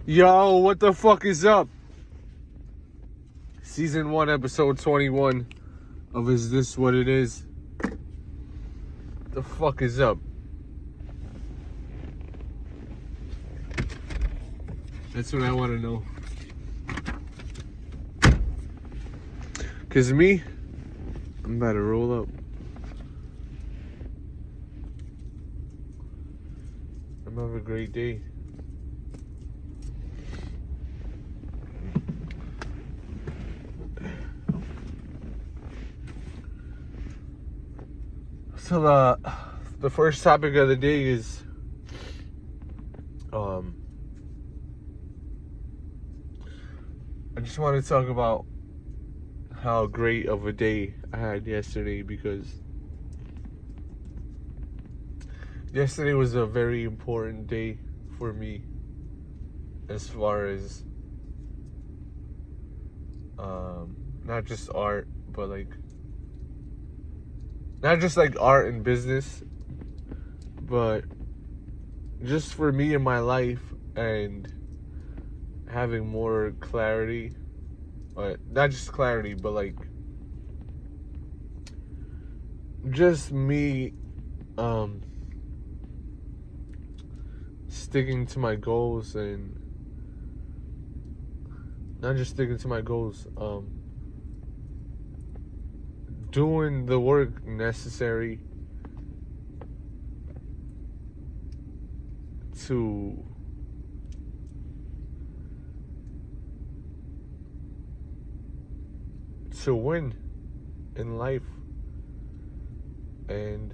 Yo, what the fuck is up? Season 1, episode 21 of Is This What It Is? The fuck is up? That's what I want to know. Cause me, I'm about to roll up. I'm having a great day. So the first topic of the day is I just want to talk about how great of a day I had yesterday, because yesterday was a very important day for me as far as not just art, but not just like art and business, but just for me in my life and having more clarity. Not just clarity, but like just me sticking to my goals, and not just sticking to my goals, doing the work necessary to win in life and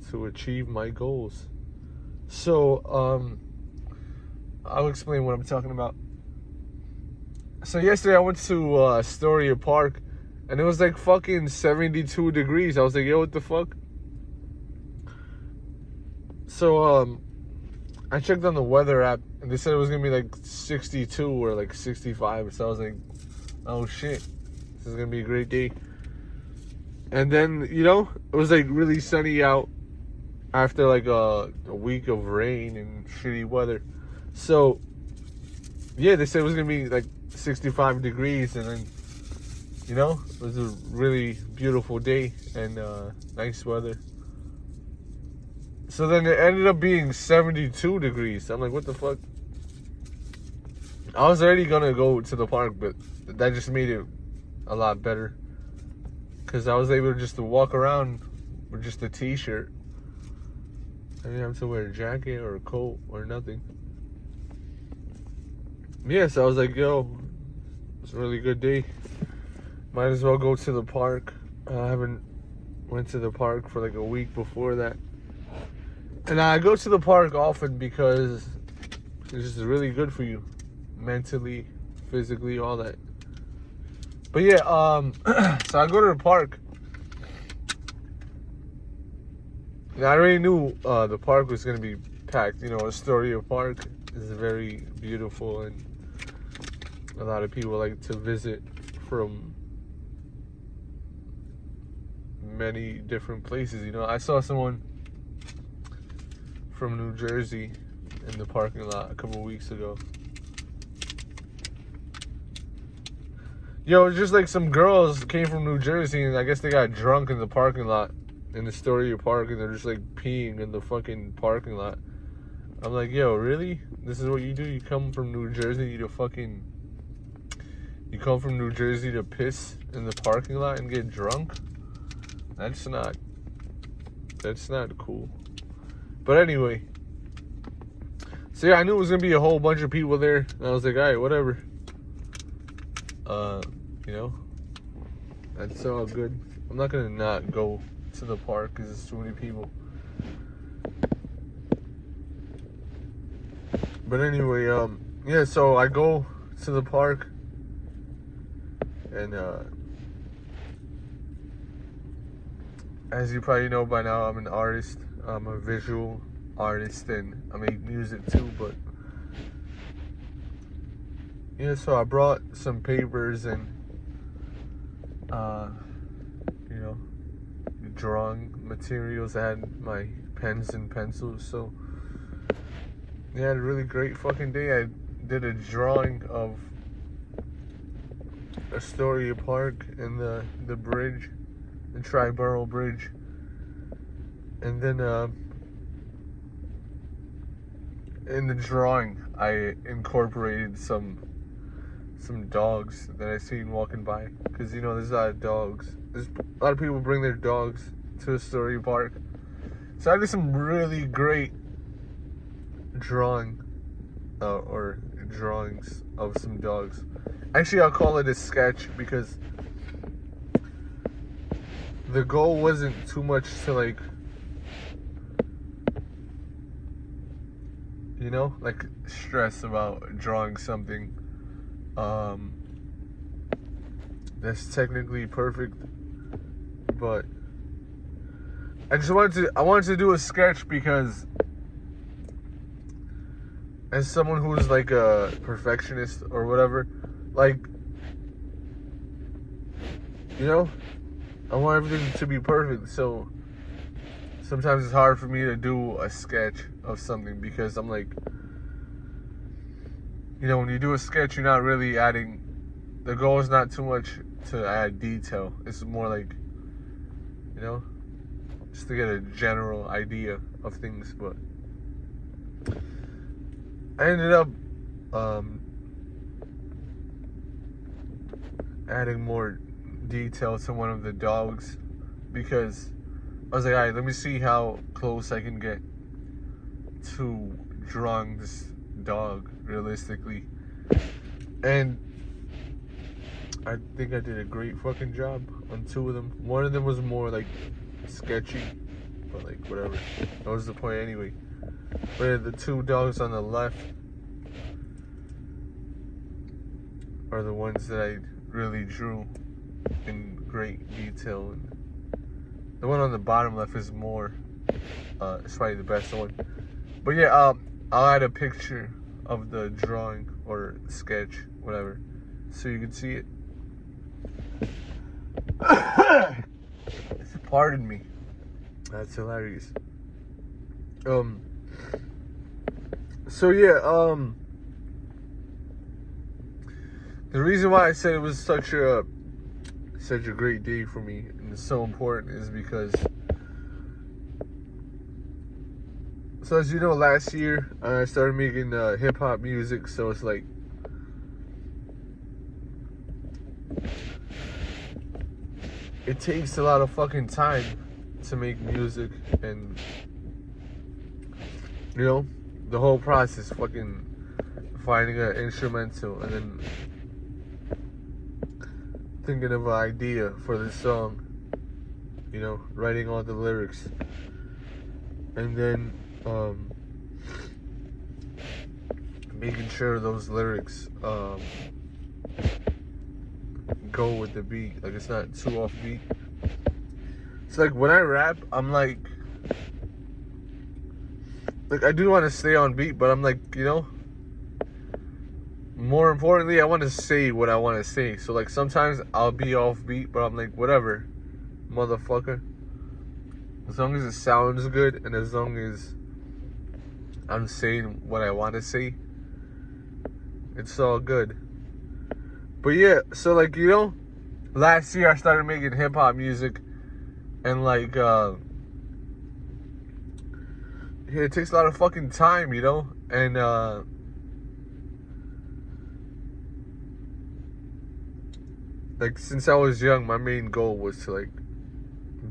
to achieve my goals. So I'll explain what I'm talking about. So yesterday I went to Astoria Park, and it was like fucking 72 degrees. I was like, yo, what the fuck? So I checked on the weather app, and they said it was gonna be like 62 or like 65. So I was like, oh shit, this is gonna be a great day. And then, you know, it was like really sunny out after like a week of rain and shitty weather. So yeah, they said it was gonna be like 65 degrees, and then, you know, it was a really beautiful day and nice weather. So then it ended up being 72 degrees. I'm like, what the fuck? I was already gonna go to the park, but that just made it a lot better, because I was able just to walk around with just a t-shirt. I didn't have to wear a jacket or a coat or nothing. Yeah, so I was like, yo, it's a really good day. Might as well go to the park. I haven't went to the park for like a week before that. And I go to the park often because it's just really good for you. Mentally, physically, all that. But yeah, so I go to the park. And I already knew the park was going to be packed. You know, Astoria Park is very beautiful, and a lot of people like to visit from many different places. You know, I saw someone from New Jersey in the parking lot a couple weeks ago. Yo, it's just like some girls came from New Jersey, and I guess they got drunk in the parking lot in the Astoria Park, and they're just like peeing in the fucking parking lot. I'm like, yo, really? This is what you do? You come from New Jersey to piss in the parking lot and get drunk? That's not cool. But anyway, so yeah, I knew it was gonna be a whole bunch of people there, and I was like, all right, whatever. You know, that's all good. I'm not gonna not go to the park because there's too many people. But anyway, yeah, so I go to the park, and as you probably know by now, I'm an artist. I'm a visual artist, and I make music too. But yeah, so I brought some papers and you know, drawing materials. I had my pens and pencils. So Yeah, I had a really great fucking day. I did a drawing of Astoria Park and the bridge, the Triborough Bridge. And then in the drawing, I incorporated some dogs that I seen walking by. Because, you know, there's a lot of dogs. There's a lot of people bring their dogs to Astoria Park. So I did some really great drawings of some dogs. Actually, I'll call it a sketch because the goal wasn't too much to, like, you know, like, stress about drawing something that's technically perfect, but I wanted to do a sketch because as someone who's like a perfectionist or whatever, like, you know, I want everything to be perfect, so sometimes it's hard for me to do a sketch of something because I'm like, you know, when you do a sketch, you're not really adding, the goal is not too much to add detail. It's more like, you know, just to get a general idea of things. But I ended up adding more detail to one of the dogs because I was like, all right, let me see how close I can get to drawing this dog realistically. And I think I did a great fucking job on two of them. One of them was more like sketchy, but like whatever. That was the point anyway. But the two dogs on the left are the ones that I really drew in great detail. And the one on the bottom left is more, it's probably the best one. But yeah, I'll add a picture of the drawing or sketch, whatever, so you can see it. Pardon me. That's hilarious. So yeah, the reason why I said it was such a great day for me and it's so important is because, so as you know, last year I started making hip hop music, so it's like, it takes a lot of fucking time to make music, and you know, the whole process, fucking finding an instrumental and then thinking of an idea for the song, you know, writing all the lyrics, and then making sure those lyrics go with the beat, like it's not too off beat. It's like when I rap, I'm like I do want to stay on beat, but I'm like, you know, more importantly, I want to say what I want to say. So like sometimes I'll be off beat, but I'm like, whatever, motherfucker. As long as it sounds good and as long as I'm saying what I want to say, it's all good. But yeah, so like, you know, last year I started making hip hop music, and like, yeah, it takes a lot of fucking time, you know, and like since I was young, my main goal was to like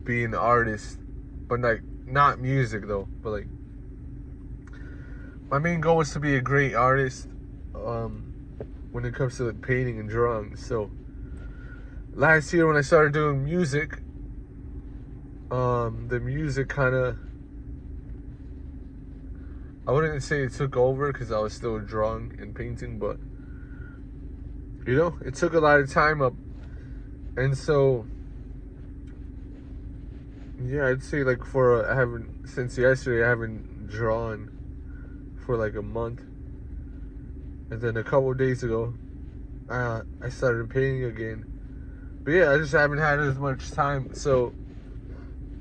be an artist, but like not music though, but like my main goal was to be a great artist when it comes to like painting and drawing. So last year when I started doing music, the music kind of, I wouldn't say it took over because I was still drawing and painting, but you know, it took a lot of time up. And so yeah, I'd say like since yesterday I haven't drawn for like a month. And then a couple of days ago, I started painting again. But yeah, I just haven't had as much time. So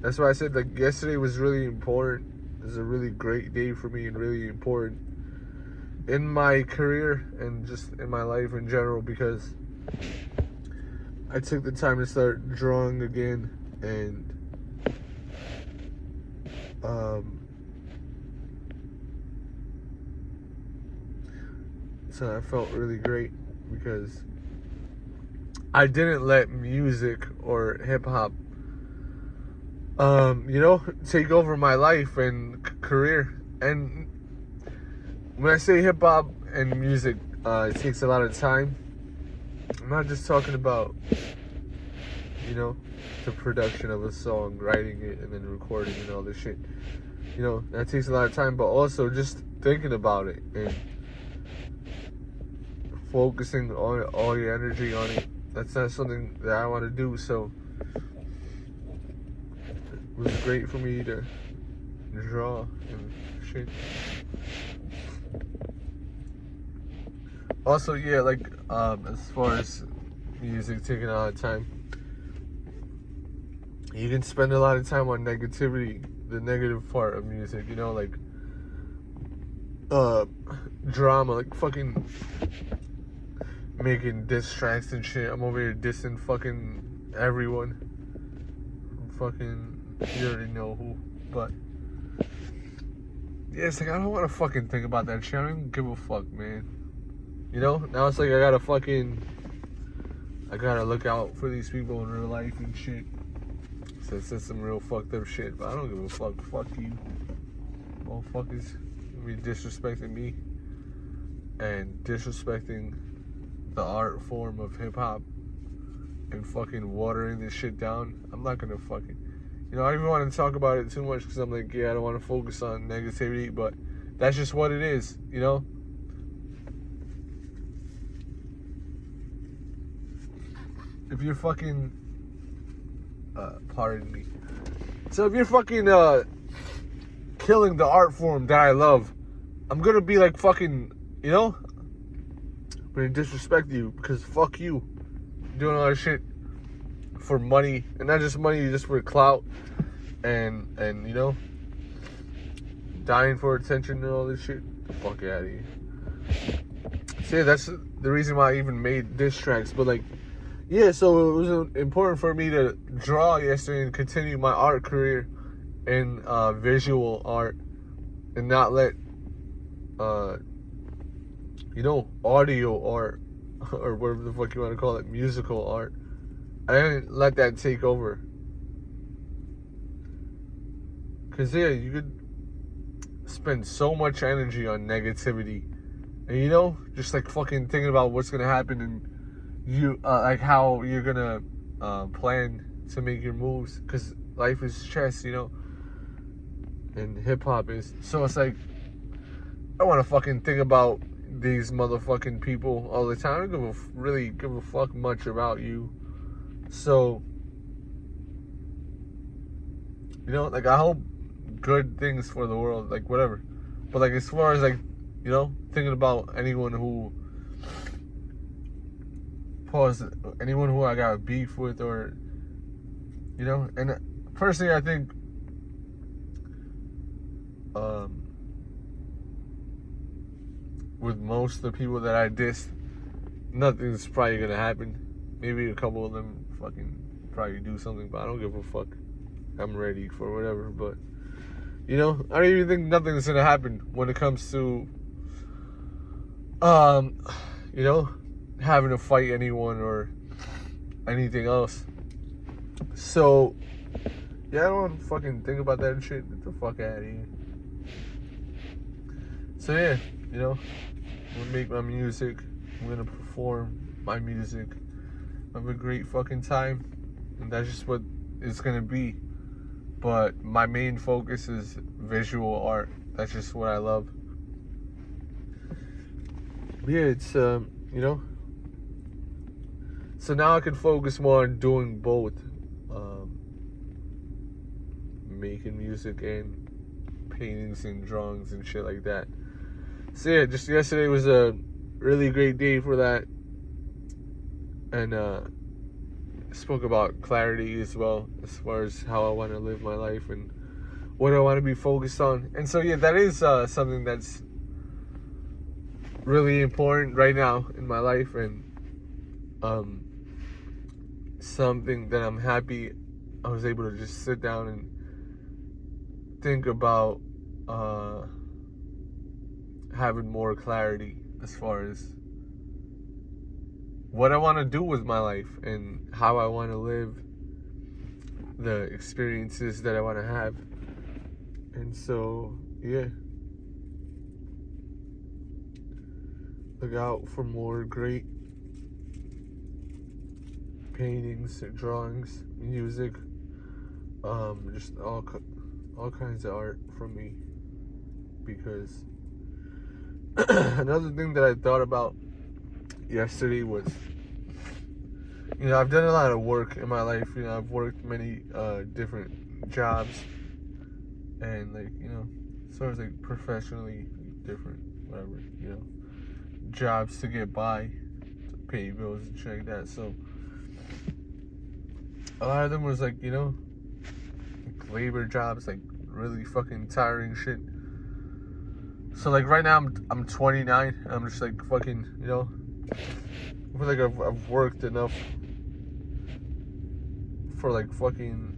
that's why I said like yesterday was really important. It was a really great day for me and really important. in my career and just in my life in general, because I took the time to start drawing again, and so I felt really great because I didn't let music or hip hop take over my life and career. And when I say hip hop and music, it takes a lot of time. I'm not just talking about, the production of a song, writing it, and then recording and all this shit. That takes a lot of time, but also just thinking about it and focusing on all your energy on it. That's not something that I want to do, so it was great for me to draw and shit. Also, yeah, as far as music taking a lot of time, you can spend a lot of time on negativity, the negative part of music, drama, like fucking making diss tracks and shit. I'm over here dissing fucking everyone. You already know who, but yeah, it's like I don't want to fucking think about that shit. I don't even give a fuck, man. Now it's like I gotta look out for these people in real life and shit. So it's some real fucked up shit, but I don't give a fuck. Fuck you, motherfuckers. Be disrespecting me and disrespecting the art form of hip hop and fucking watering this shit down. I'm not gonna fucking, I don't even want to talk about it too much because I'm like, yeah, I don't want to focus on negativity, but that's just what it is, If you're fucking, pardon me. So if you're fucking, killing the art form that I love, I'm gonna be like fucking, I'm gonna disrespect you because fuck you. You're doing all that shit for money, and not just money, just for clout, and dying for attention and all this shit. Get the fuck out of here. So yeah, that's the reason why I even made diss tracks. But yeah, so it was important for me to draw yesterday and continue my art career in visual art, and not let audio art or whatever the fuck you want to call it, musical art. I didn't let that take over. Cause yeah, you could spend so much energy on negativity, and just like fucking thinking about what's gonna happen, and you like how you're gonna plan to make your moves. Cause life is chess, and hip hop is. So it's like I want to fucking think about these motherfucking people all the time. I don't really give a fuck much about you. So, I hope good things for the world, whatever. But as far as thinking about anyone who I got a beef with, or and personally I think with most of the people that I dissed, nothing's probably gonna happen. Maybe a couple of them fucking probably do something, but I don't give a fuck. I'm ready for whatever. But I don't even think nothing's gonna happen when it comes to having to fight anyone or anything else. So yeah, I don't want to fucking think about that shit. Get the fuck out of here. So yeah, I'm gonna make my music. I'm gonna perform my music. Have a great fucking time, and that's just what it's gonna be. But my main focus is visual art. That's just what I love. Yeah, it's so now I can focus more on doing both, making music and paintings and drawings and shit like that. So yeah, just yesterday was a really great day for that. And spoke about clarity as well, as far as how I want to live my life and what I want to be focused on. And so yeah, that is something that's really important right now in my life, and something that I'm happy I was able to just sit down and think about having more clarity as far as what I want to do with my life and how I want to live, the experiences that I want to have. And so, yeah. Look out for more great paintings, drawings, music, just all kinds of art from me. Because another thing that I thought about yesterday was, I've done a lot of work in my life. I've worked many different jobs, and sort of like professionally different, whatever, jobs to get by, to pay bills and shit like that. So a lot of them was like labor jobs, like really fucking tiring shit. So like right now I'm 29. I'm just like fucking, I feel like I've worked enough for like fucking.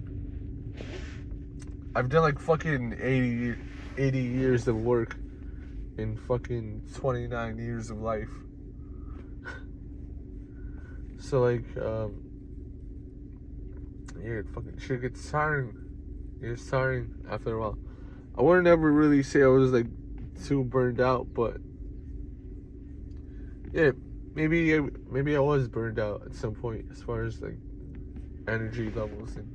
I've done like fucking 80 years of work in fucking 29 years of life. So like, yeah, fucking shit gets tiring. It's tiring after a while. I wouldn't ever really say I was like too burned out, but yeah, maybe I was burned out at some point as far as like energy levels and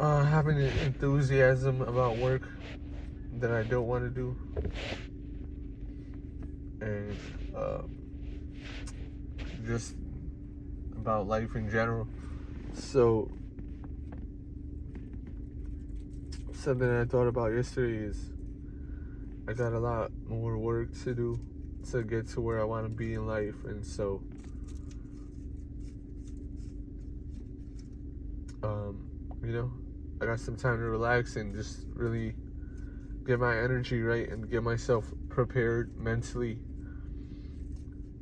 having an enthusiasm about work that I don't want to do, and just about life in general. So something I thought about yesterday is I got a lot more work to do to get to where I want to be in life, and so I got some time to relax and just really get my energy right and get myself prepared mentally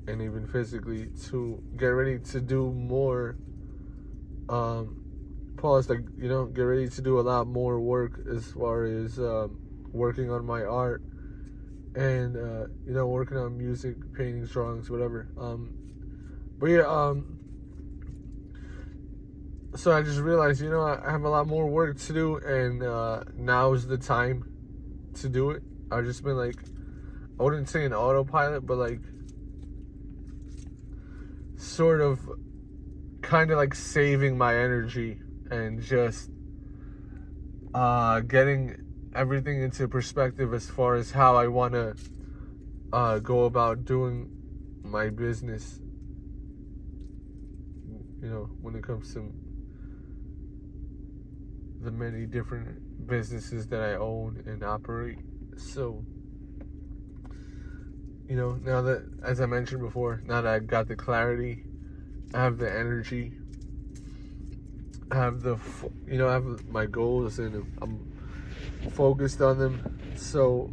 and even physically to get ready to do more get ready to do a lot more work as far as working on my art and working on music, paintings, drawings, whatever. But yeah, so I just realized, I have a lot more work to do, and now is the time to do it. I've just been like, I wouldn't say an autopilot, but like sort of kind of like saving my energy and just getting everything into perspective as far as how I want to go about doing my business, when it comes to the many different businesses that I own and operate. So, now that, as I mentioned before, now that I got the clarity, I have the energy, I have I have my goals, and I'm focused on them. So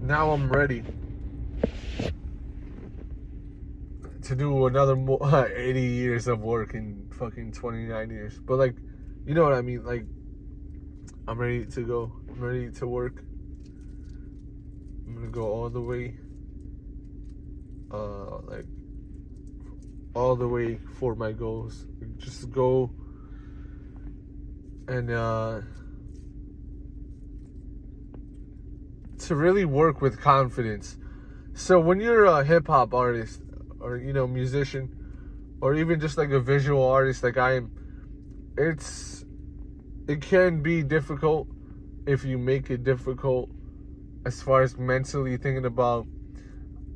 now I'm ready to do another 80 years of work in fucking 29 years. But like, you know what I mean? Like, I'm ready to go. I'm ready to work. I'm gonna go all the way. All the way for my goals. Just go and to really work with confidence. So when you're a hip hop artist or musician, or even just like a visual artist like I am, it can be difficult if you make it difficult as far as mentally thinking about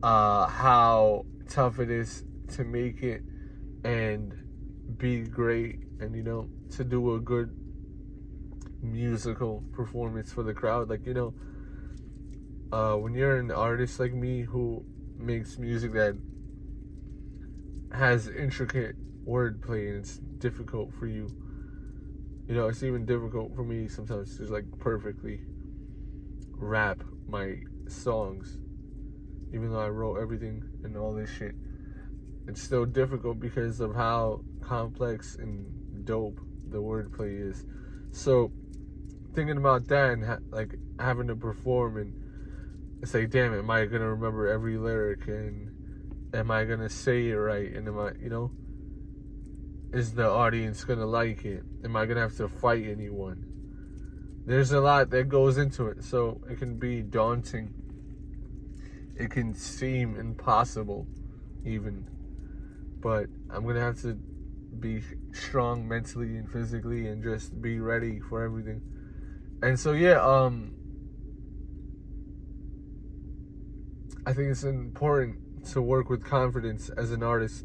how tough it is to make it and be great, and to do a good musical performance for the crowd. Like, when you're an artist like me who makes music that has intricate wordplay and it's difficult for you, it's even difficult for me sometimes to just like perfectly rap my songs, even though I wrote everything and all this shit. It's still difficult because of how complex and dope the wordplay is. So thinking about that and like having to perform, and it's like, damn, am I gonna remember every lyric, and am I gonna say it right, and am I, is the audience gonna like it? Am I gonna have to fight anyone? There's a lot that goes into it, so it can be daunting. It can seem impossible, even. But I'm gonna have to be strong mentally and physically, and just be ready for everything. And so yeah, I think it's important to work with confidence as an artist,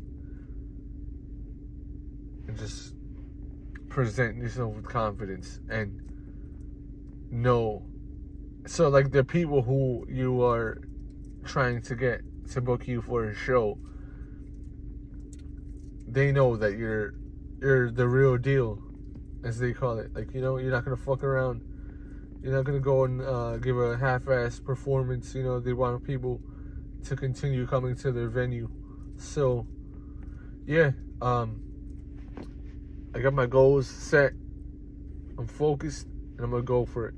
and just present yourself with confidence and know. So like the people who you are trying to get to book you for a show, they know that you're the real deal, as they call it. Like, you're not gonna fuck around. You're not gonna go and give a half-ass performance. They want people to continue coming to their venue. So yeah, I got my goals set. I'm focused, and I'm gonna go for it.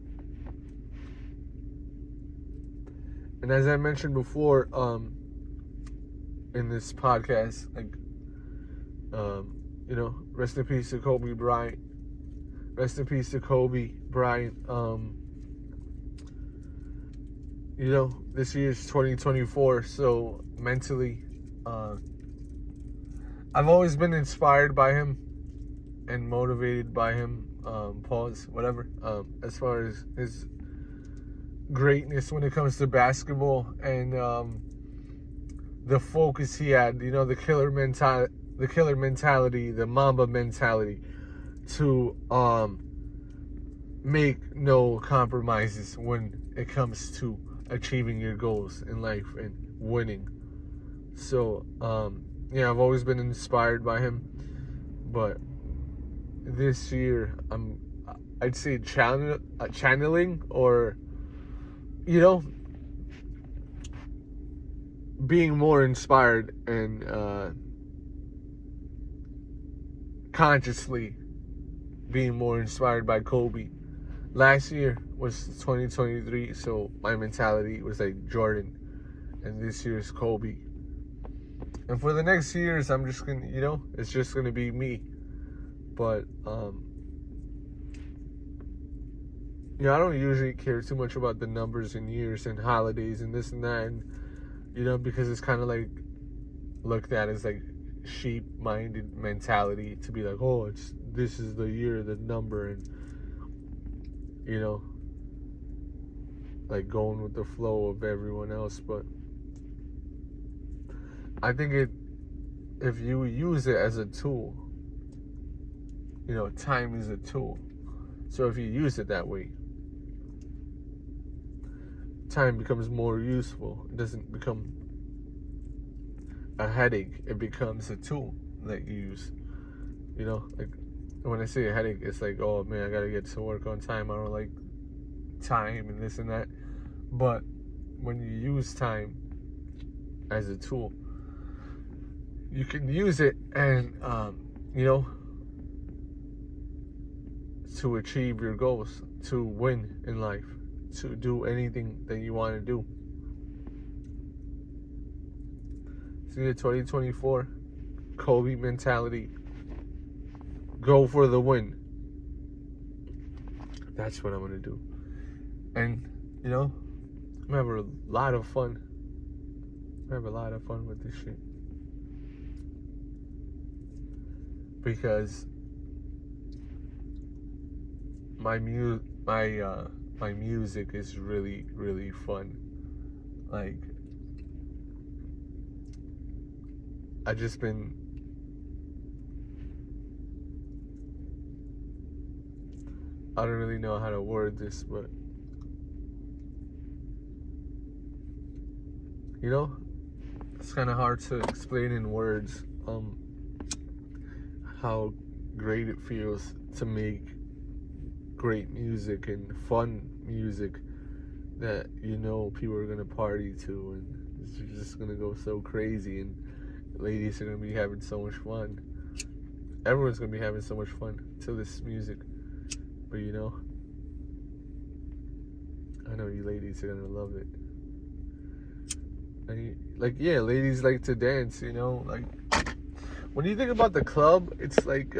And as I mentioned before, in this podcast, like, rest in peace to Kobe Bryant. Rest in peace to Kobe Bryant. This year's 2024, so mentally, I've always been inspired by him and motivated by him. Whatever. As far as his greatness when it comes to basketball, and the focus he had, the killer mentality, the Mamba mentality, to make no compromises when it comes to achieving your goals in life and winning. So I've always been inspired by him, but this year I'd say channeling, or being more inspired and consciously being more inspired by Kobe. Last year was 2023, so my mentality was like Jordan, and this year is Kobe. And for the next years, I'm just gonna, it's just gonna be me. But I don't usually care too much about the numbers and years and holidays and this and that, and because it's kind of like looked at as like sheep-minded mentality to be like, oh, this is the year, the number, and like going with the flow of everyone else. But I think if you use it as a tool, time is a tool. So if you use it that way, time becomes more useful. It doesn't become a headache. It becomes a tool that you use. Like when I say a headache, it's like, oh man, I gotta get to work on time. I don't like time and this and that. But when you use time as a tool, you can use it and to achieve your goals, to win in life, to do anything that you want to do. So 2024, Kobe mentality. Go for the win. That's what I'm going to do. And, I'm going to have a lot of fun. Have a lot of fun with this shit. Because my music is really, really fun. Like, I just been I don't really know how to word this, but it's kind of hard to explain in words how great it feels to make great music and fun music that you know people are gonna party to, and it's just gonna go so crazy, and ladies are gonna be having so much fun. Everyone's gonna be having so much fun to this music. But you know, I know you ladies are gonna love it. Like, yeah, ladies like to dance, you know. Like, when you think about the club, it's like,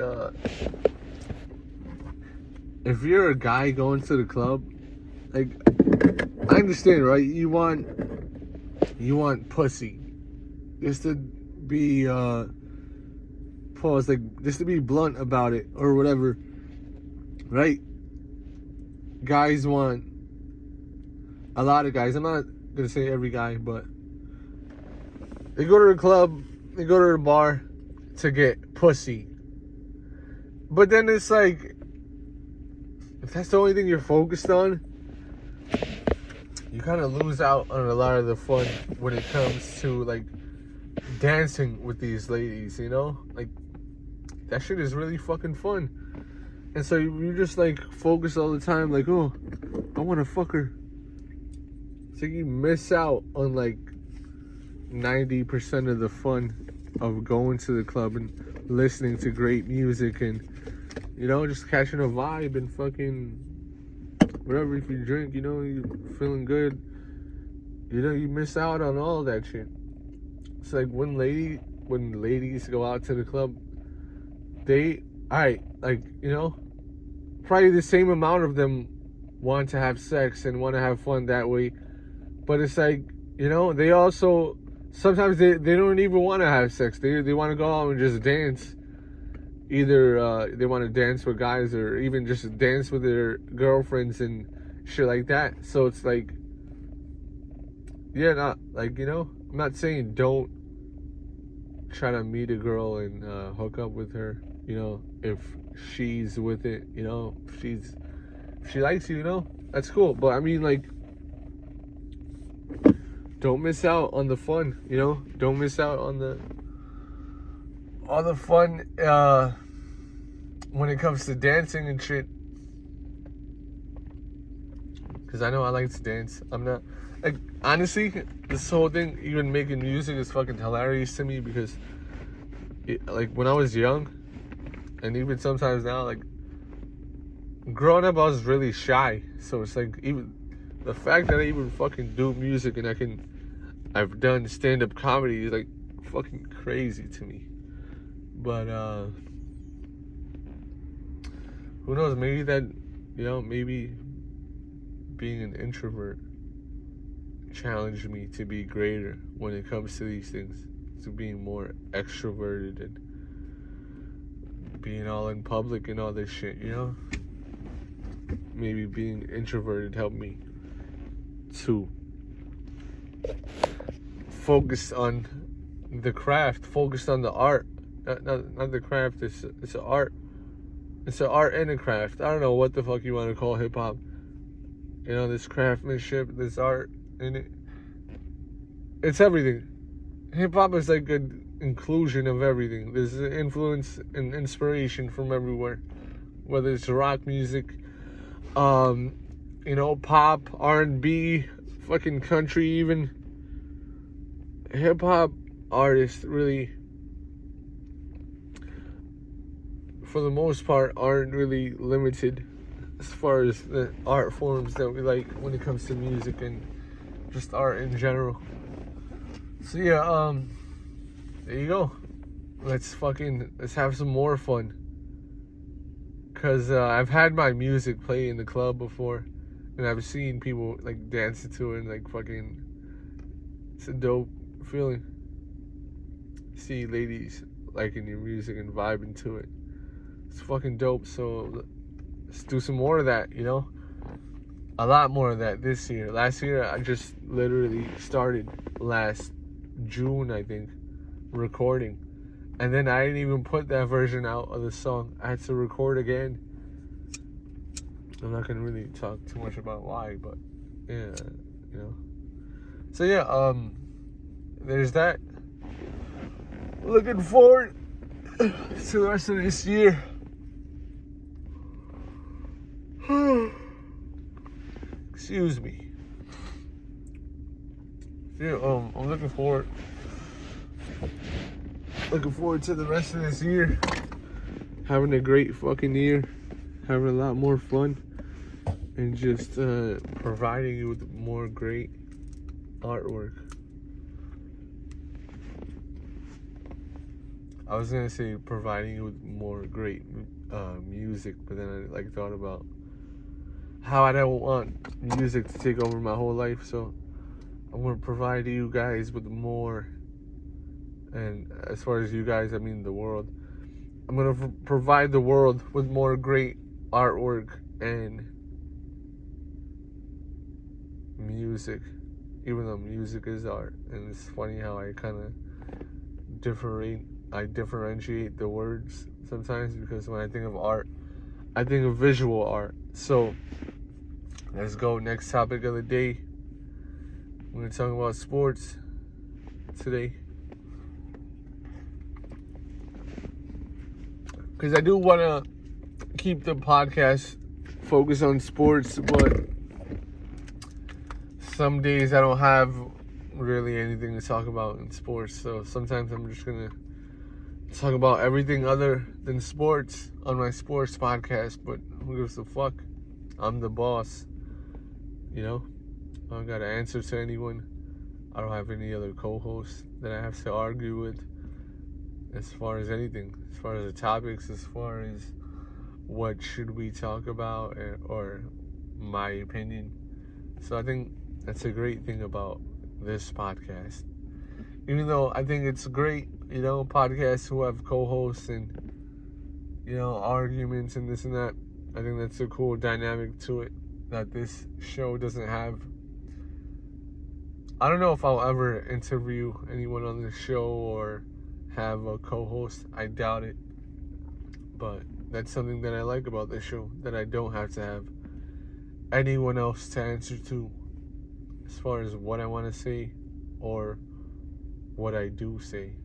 if you're a guy going to the club, like, I understand, right? You want pussy. Just to be, just to be blunt about it, or whatever, right? Guys want, a lot of guys, I'm not gonna say every guy, but they go to the club, they go to the bar to get pussy. But then it's like, if that's the only thing you're focused on, you kind of lose out on a lot of the fun when it comes to, like, dancing with these ladies, you know? Like, that shit is really fucking fun. And so you just, like, focus all the time, like, oh, I want to fuck her. So you miss out on, like, 90% of the fun of going to the club and listening to great music and, you know, just catching a vibe and fucking whatever. If you drink, you know, you feeling good, you know, you miss out on all that shit. It's like when ladies go out to the club, like, you know, probably the same amount of them want to have sex and want to have fun that way. But it's like, you know, they also, sometimes they don't even want to have sex. They want to go out and just dance. Either they want to dance with guys, or even just dance with their girlfriends and shit like that. So it's like, yeah, not like, you know, I'm not saying don't try to meet a girl and hook up with her, you know, if she's with it, you know, if she likes you, you know, that's cool. But I mean, like, don't miss out on the fun, you know? Don't miss out on the fun when it comes to dancing and shit. Because I know I like to dance. I'm not, like, honestly, this whole thing, even making music, is fucking hilarious to me, because like, when I was young, and even sometimes now, like, growing up, I was really shy. So it's like, even the fact that I even fucking do music and I've done stand-up comedy is, like, fucking crazy to me. But who knows, maybe that, you know, maybe being an introvert challenged me to be greater when it comes to these things, to being more extroverted and being all in public and all this shit, you know? Maybe being introverted helped me to focus on the craft, focus on the art. Not the craft, it's an art. It's an art and a craft. I don't know what the fuck you want to call hip-hop. You know, this craftsmanship, this art in it. It's everything. Hip-hop is like an inclusion of everything. There's influence and inspiration from everywhere. Whether it's rock music, you know, pop, R&B, fucking country even. Hip-hop artists really, for the most part, aren't really limited as far as the art forms that we like when it comes to music and just art in general. So yeah, there you go. Let's have some more fun. Cause I've had my music play in the club before, and I've seen people, like, dancing to it, and, like, fucking, it's a dope feeling. See ladies liking your music and vibing to it. It's fucking dope. So let's do some more of that, you know? A lot more of that this year. Last year, I just literally started last June, I think, recording. And then I didn't even put that version out of the song. I had to record again. I'm not gonna really talk too much about why, but yeah, you know. So yeah, there's that. Looking forward to the rest of this year. Excuse me. yeah, I'm looking forward to the rest of this year. Having a great fucking year, having a lot more fun, and just providing you with more great artwork. I was gonna say providing you with more great music, but then I thought about how I don't want music to take over my whole life, so I'm gonna provide you guys with more. And as far as you guys, I mean the world. I'm gonna provide the world with more great artwork and music, even though music is art. And it's funny how I kind of differentiate the words sometimes, because when I think of art, I think of visual art. So let's go. Next topic of the day. We're gonna talk about sports today, because I do want to keep the podcast focused on sports, but some days I don't have really anything to talk about in sports. So sometimes I'm just gonna talk about everything other than sports on my sports podcast. But who gives a fuck? I'm the boss, you know? I don't gotta answer to anyone. I don't have any other co-hosts that I have to argue with as far as anything, as far as the topics, as far as what should we talk about, or my opinion. So I think that's a great thing about this podcast. Even though I think it's great, you know, podcasts who have co-hosts and, you know, arguments and this and that. I think that's a cool dynamic to it that this show doesn't have. I don't know if I'll ever interview anyone on this show or have a co-host. I doubt it. But that's something that I like about this show, that I don't have to have anyone else to answer to as far as what I want to say or what I do say.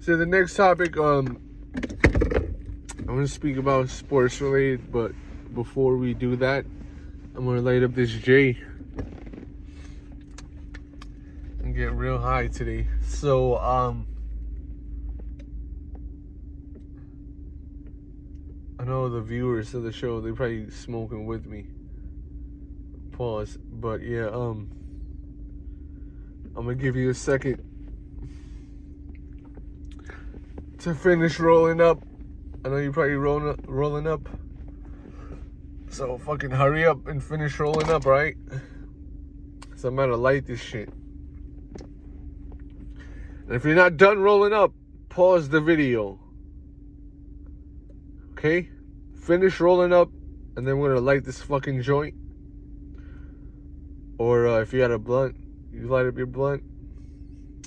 So the next topic, I'm going to speak about sports related, but before we do that, I'm going to light up this J and get real high today. So, I know the viewers of the show, they probably smoking with me. Pause. But yeah, I'm gonna give you a second to finish rolling up. I know you're probably rolling up. So fucking hurry up and finish rolling up, right? So I'm gonna light this shit. And if you're not done rolling up, pause the video. Okay? Finish rolling up, and then we're gonna light this fucking joint. Or if you got a blunt, you light up your blunt.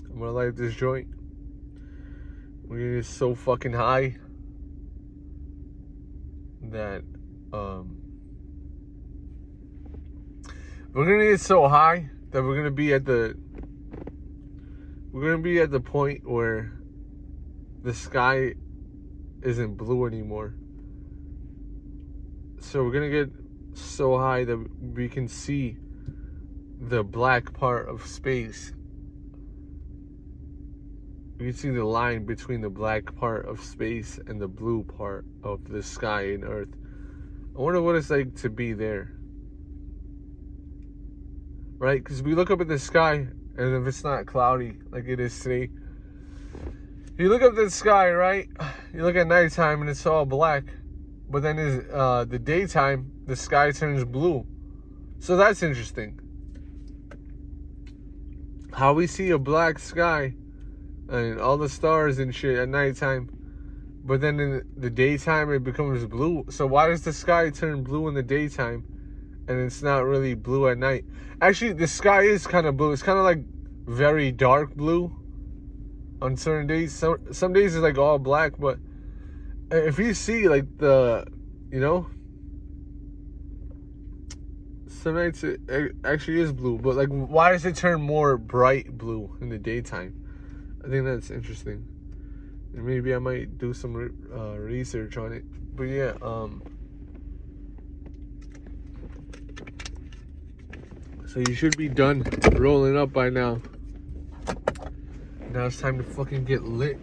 I'm gonna light up this joint. We're gonna get so fucking high that we're gonna get so high that we're gonna be at the point where the sky isn't blue anymore. So we're gonna get so high that we can see the black part of space. You can see the line between the black part of space and the blue part of the sky and Earth. I wonder what it's like to be there. Right? Because we look up at the sky, and if it's not cloudy like it is today, you look up at the sky, right? You look at nighttime and it's all black. But then the daytime, the sky turns blue. So that's interesting. How we see a black sky and all the stars and shit at nighttime, but then in the daytime it becomes blue. So why does the sky turn blue in the daytime and it's not really blue at night? Actually, the sky is kind of blue. It's kind of like very dark blue on certain days. Some days it's like all black, but if you see like some nights it actually is blue. But like, why does it turn more bright blue in the daytime? I think that's interesting. And maybe I might do some research on it. But yeah, So you should be done rolling up by now. Now it's time to fucking get lit.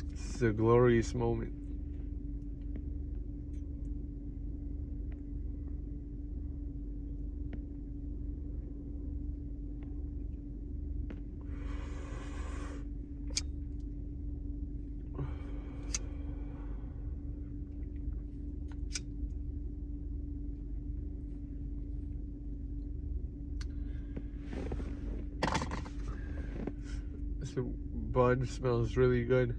This is a glorious moment. The bud smells really good.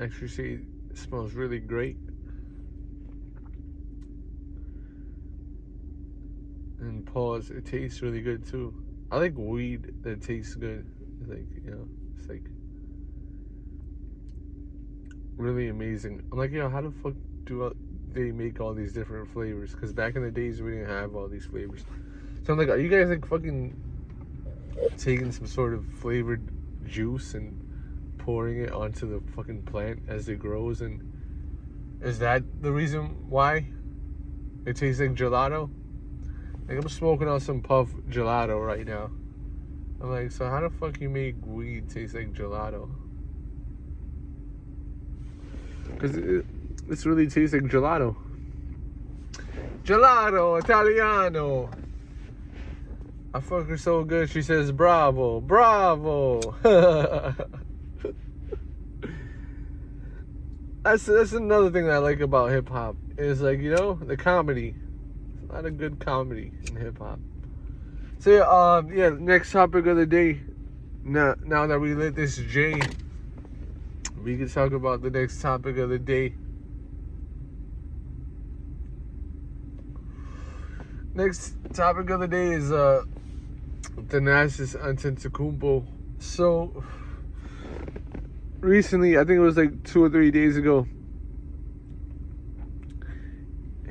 Actually, see, it smells really great. And pause, it tastes really good too. I like weed that tastes good. It's like, you know, it's like really amazing. I'm like, yo, how the fuck do they make all these different flavors? Because back in the days, we didn't have all these flavors. So I'm like, are you guys like fucking taking some sort of flavored juice and pouring it onto the fucking plant as it grows? And is that the reason why it tastes like gelato? Like, I'm smoking on some puff gelato right now. I'm like, so how the fuck you make weed taste like gelato? Because this really tastes like gelato. Gelato Italiano. I fuck her so good, she says, bravo, bravo. That's another thing that I like about hip-hop. Is like, you know, the comedy. There's a lot of good comedy in hip-hop. So, yeah, next topic of the day. Now that we lit this J, we can talk about the next topic of the day. Next topic of the day is, Thanasis Antetokounmpo. So recently, I think it was like 2 or 3 days ago,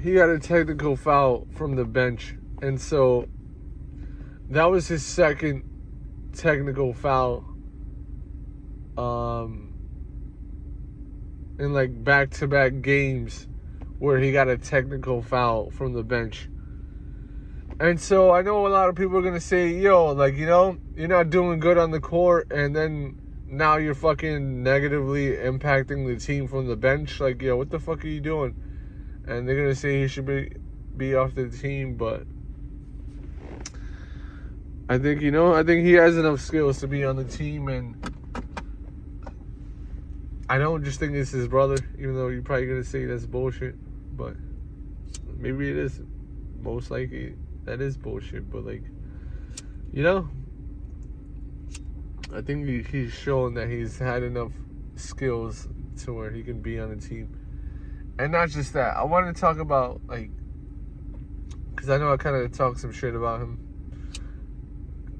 he got a technical foul from the bench, and so that was his second technical foul in like back-to-back games where he got a technical foul from the bench. And so I know a lot of people are going to say, yo, like, you know, you're not doing good on the court, and then now you're fucking negatively impacting the team from the bench. Like, yo, what the fuck are you doing? And they're going to say he should be off the team, but I think, you know, I think he has enough skills to be on the team, and I don't just think it's his brother, even though you're probably going to say that's bullshit, but maybe it is. Most likely that is bullshit, but like, you know, I think he's shown that he's had enough skills to where he can be on the team. And not just that, I wanted to talk about, like, because I know I kind of talked some shit about him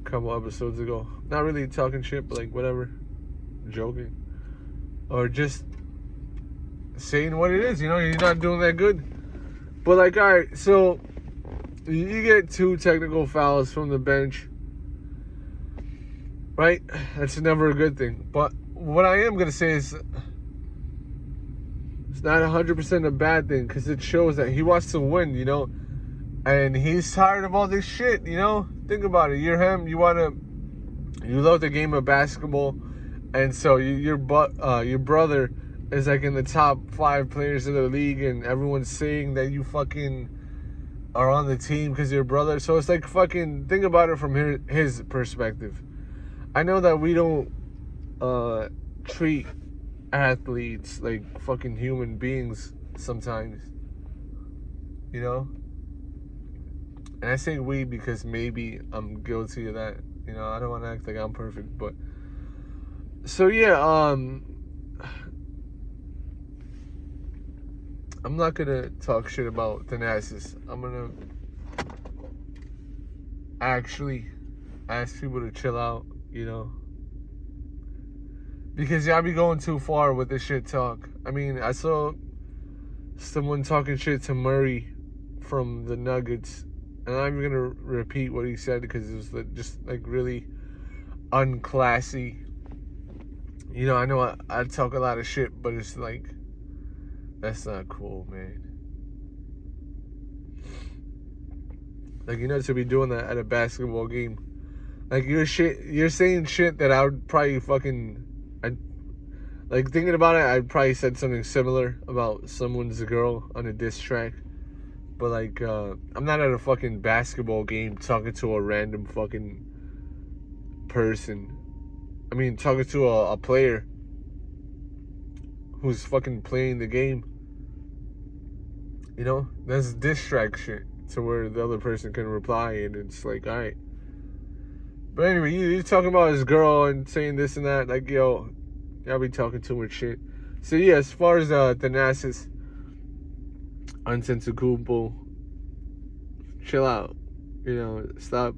a couple episodes ago. Not really talking shit, but like, whatever, joking, or just saying what it is. You know, you're not doing that good, but like, all right, so you get 2 technical fouls from the bench, right? That's never a good thing. But what I am going to say is it's not 100% a bad thing, because it shows that he wants to win, you know? And he's tired of all this shit, you know? Think about it. You're him. You love the game of basketball. And so your brother is like in the top 5 players of the league, and everyone's saying that you fucking are on the team because your brother. So it's like, fucking think about it from his perspective. I know that we don't treat athletes like fucking human beings sometimes, you know? And I say we because maybe I'm guilty of that. You know, I don't want to act like I'm perfect, but so yeah, I'm not gonna talk shit about Thanasis. I'm gonna actually ask people to chill out, you know, because y'all be going too far with this shit talk. I mean, I saw someone talking shit to Murray from the Nuggets, And I'm even gonna repeat what he said because it was just like really unclassy. You know, I know I talk a lot of shit, but it's like, that's not cool, man. Like, you're not to be doing that at a basketball game. Like, you're saying shit that I would probably like, thinking about it, I probably said something similar about someone's girl on a diss track. But, like, I'm not at a fucking basketball game talking to a random fucking person. I mean, talking to a player who's fucking playing the game. You know? That's diss track shit. To where the other person can reply, and it's like, alright. But anyway, you're talking about his girl and saying this and that. Like, yo, y'all be talking too much shit. So, yeah, as far as Thanasis Antetokounmpo, chill out. You know, stop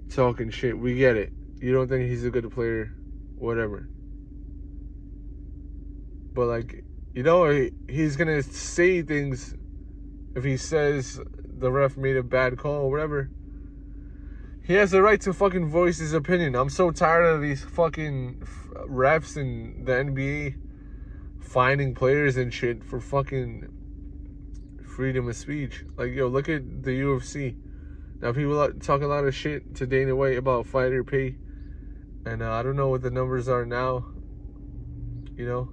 talking shit. We get it. You don't think he's a good player, whatever. But, like, you know, he's going to say things if he says the ref made a bad call or whatever. He has the right to fucking voice his opinion. I'm so tired of these fucking refs in the NBA finding players and shit for fucking freedom of speech. Like, yo, look at the UFC. Now, people talk a lot of shit to Dana White about fighter pay. And I don't know what the numbers are now. You know?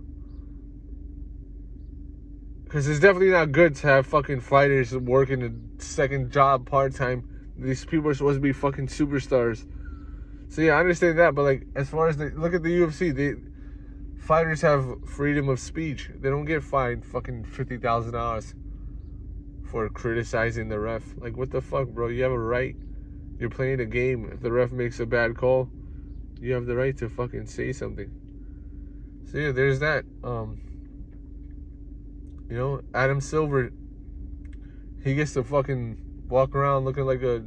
Because it's definitely not good to have fucking fighters working a second job part-time. These people are supposed to be fucking superstars. So yeah, I understand that, but like, as far as look at the UFC, fighters have freedom of speech. They don't get fined fucking $50,000 for criticizing the ref. Like, what the fuck, bro? You have a right. You're playing a game. If the ref makes a bad call, you have the right to fucking say something. So yeah, there's that. You know, Adam Silver, he gets to fucking walk around looking like a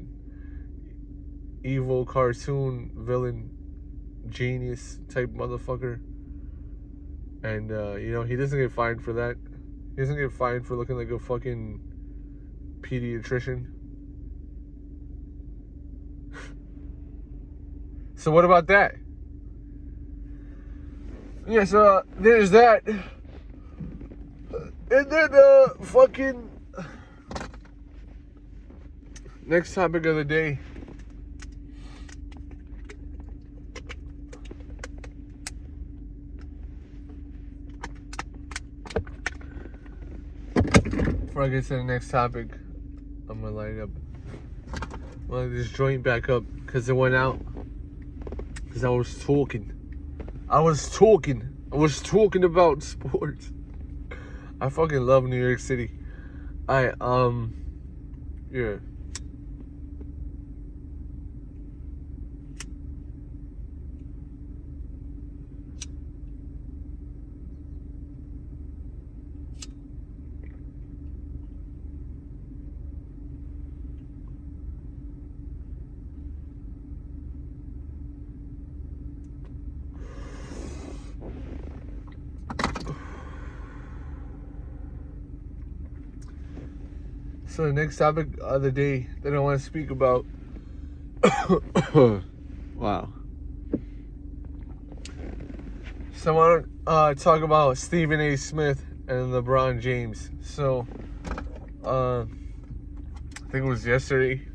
evil cartoon villain genius type motherfucker. And, you know, he doesn't get fined for that. He doesn't get fined for looking like a fucking pediatrician. So what about that? Yeah, so there's that. And then, fucking next topic of the day. Before I get to the next topic, I'm gonna light up. Light this joint back up because it went out. Because I was talking about sports. I fucking love New York City. Yeah. So the next topic of the day that I want to speak about. Wow. So I want to talk about Stephen A. Smith and LeBron James. So, I think it was yesterday.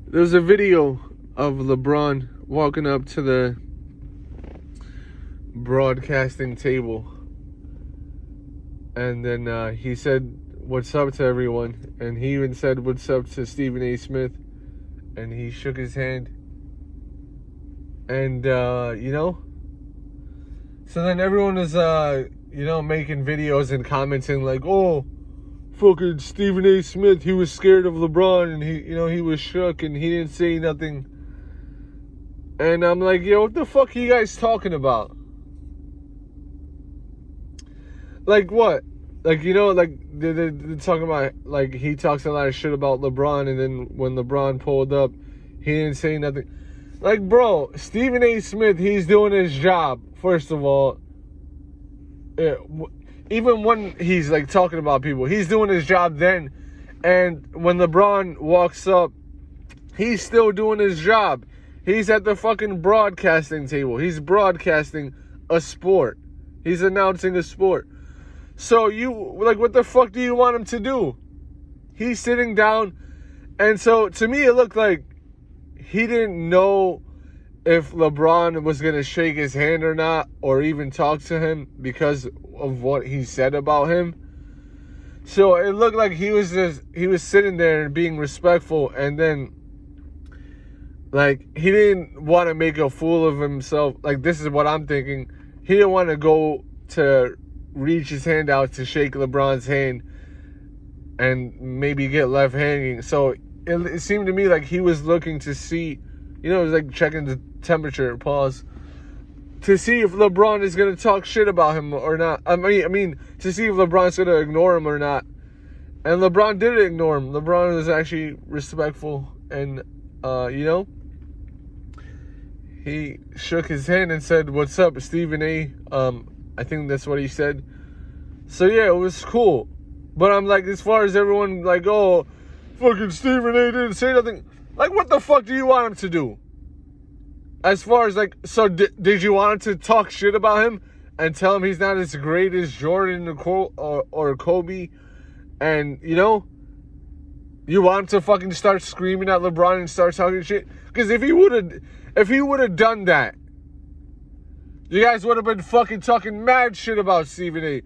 There was a video of LeBron walking up to the broadcasting table. And then he said, "What's up to everyone?" And he even said, "What's up" to Stephen A. Smith. And he shook his hand. And, you know. So then everyone was, you know, making videos and commenting like, "Oh, fucking Stephen A. Smith, he was scared of LeBron. And he, you know, he was shook and he didn't say nothing." And I'm like, yo, what the fuck are you guys talking about? Like what? Like, you know, like, they're talking about, like, he talks a lot of shit about LeBron, and then when LeBron pulled up, he didn't say nothing. Like, bro, Stephen A. Smith, he's doing his job, first of all. Even when he's, like, talking about people, he's doing his job then. And when LeBron walks up, he's still doing his job. He's at the fucking broadcasting table. He's broadcasting a sport. He's announcing a sport. So what the fuck do you want him to do? He's sitting down. And so to me, it looked like he didn't know if LeBron was going to shake his hand or not, or even talk to him because of what he said about him. So it looked like he was sitting there and being respectful, and then like he didn't want to make a fool of himself. Like, this is what I'm thinking. He didn't want to go to reach his hand out to shake LeBron's hand and maybe get left hanging. So it seemed to me like he was looking to see, it was like checking the temperature, pause, to see if LeBron is going to talk shit about him or not. I mean, to see if LeBron's going to ignore him or not. And LeBron didn't ignore him. LeBron was actually respectful, and, he shook his hand and said, "What's up, Stephen A?" I think that's what he said. So, yeah, it was cool. But I'm like, as far as everyone, like, oh, fucking Stephen A didn't say nothing. Like, what the fuck do you want him to do? As far as, like, so did you want him to talk shit about him and tell him he's not as great as Jordan or Kobe? And, you want him to fucking start screaming at LeBron and start talking shit? Because if he would have done that, you guys would have been fucking talking mad shit about Stephen A.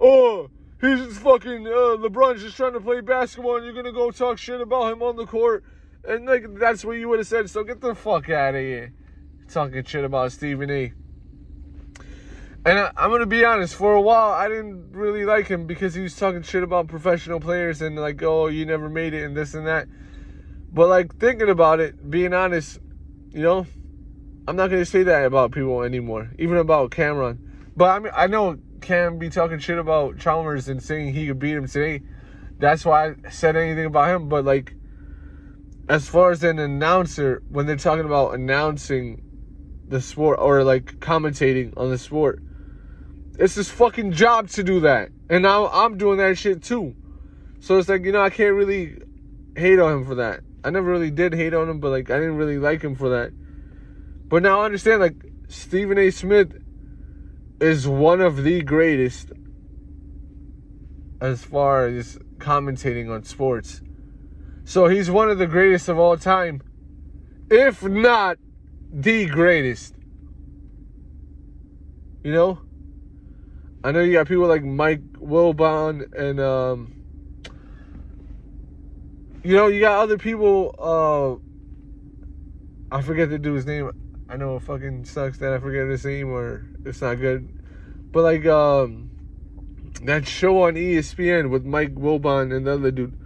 Oh, he's just fucking, LeBron's just trying to play basketball and you're going to go talk shit about him on the court. And, like, that's what you would have said. So get the fuck out of here, talking shit about Stephen A. And I'm going to be honest, for a while, I didn't really like him because he was talking shit about professional players and, like, oh, you never made it and this and that. But, like, thinking about it, being honest, I'm not going to say that about people anymore, even about Cameron. But, I mean, I know Cam be talking shit about Chalmers and saying he could beat him today. That's why I said anything about him. But, like, as far as an announcer, when they're talking about announcing the sport or, like, commentating on the sport, it's his fucking job to do that. And now I'm doing that shit too. So it's like, I can't really hate on him for that. I never really did hate on him, but, like, I didn't really like him for that. But now I understand, like, Stephen A. Smith is one of the greatest as far as commentating on sports. So he's one of the greatest of all time, if not the greatest. I know you got people like Mike Wilbon and, you got other people, I forget the dude's name. I know it fucking sucks that I forget his name or it's not good. But, like, that show on ESPN with Mike Wilbon and the other dude,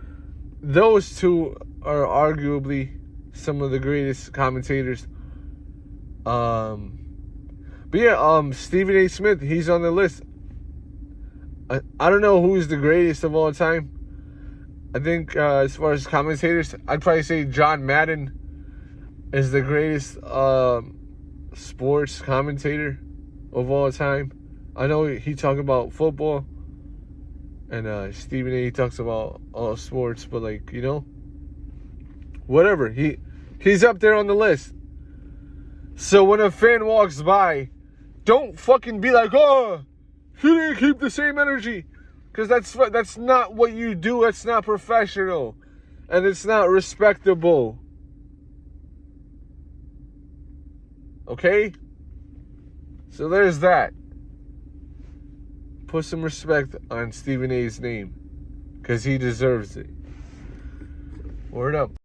those two are arguably some of the greatest commentators. But yeah, Stephen A. Smith, he's on the list. I don't know who's the greatest of all time. I think as far as commentators, I'd probably say John Madden is the greatest sports commentator of all time. I know he talks about football, and Stephen A. talks about all sports, but, like, whatever. He's up there on the list. So when a fan walks by, don't fucking be like, oh, he didn't keep the same energy. Because that's not what you do. That's not professional. And it's not respectable. Okay? So there's that. Put some respect on Stephen A.'s name. Because he deserves it. Word up.